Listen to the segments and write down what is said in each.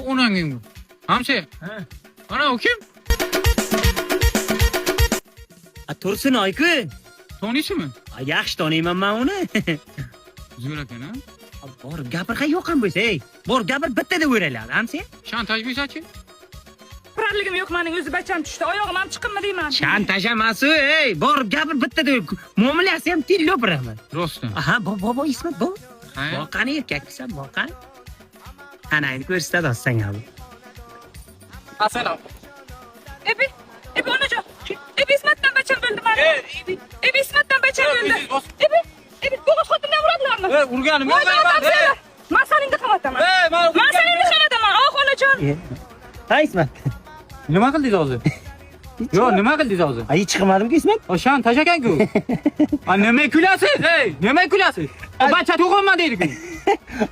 onanging bu. Hamsi. Ana o kim? Tursun Aykun. Tanıysınmı? Yaxshi tanıyman men uni. Zo'r ekan, ha? Borib gapirgan yo'q ham bo'lsa, ey. Borib gapir bittada o'raladi, hamsi. Shantaj bo'lsa-chi? Qurolligim yo'q, mening o'zi bacham tushdi. Oyog'im ham chiqinmi deyman. Shantaj emas, ey. Borib gapir bittada. Muomalasi ham tillo biraman. Rostdan. Aha, bo ismat bo. Ha? Boqani erkaksan, boqani. Ana endi ko'rsatadi senga bu. Assalom. Ebi onajon. Ebi ismatdan bacham bo'ldi mana. Ebi ismatdan bacham bo'ldi. Ebi bo'g'oz xotindan uradlarmi? Urganim Voy, yo'q. men saningga qamataman. Men saningga qamataman. Oh onajon. Ha ismat. Nima qildingiz hozir? Yo'q, nima qildingiz hozir? Ay chiqmadimku ismat. O shantaj ekan-ku. Nima kulasiz? Ey, nima kulasiz? O bacha tug'ilma deydi-ku.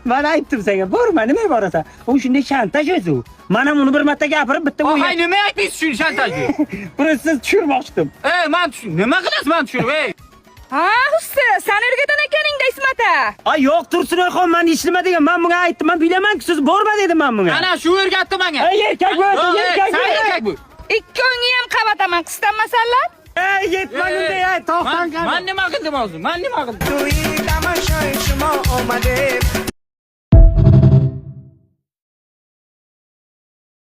Men aytdim senga, borma, nima borasan? U shunday shantaj o'zi. Mana buni bir marta gapirib bitta Hay o'yin. nima aytdingiz shu shantajni? Buni siz tushirmoqchidim. Men nima qilasiz men tushirib, ey? Ha, usta, sen o'rgatan ekaningda ismata. Ay yo'q, Tursunoyxon, men ishlama degan. Men bunga aytdim, men bilaman-ku, siz borma dedim men bunga. Ana shu o'rgatdi menga. Ey erkak bu, erkak bu. Erkak bu. Ikkovingni ham qamataman, qistonmasanlar. Ey, yetma bunday, ay, to'xtan qani. Men nima qildim hozir? Men nima qildim? توی تماشای شما آمده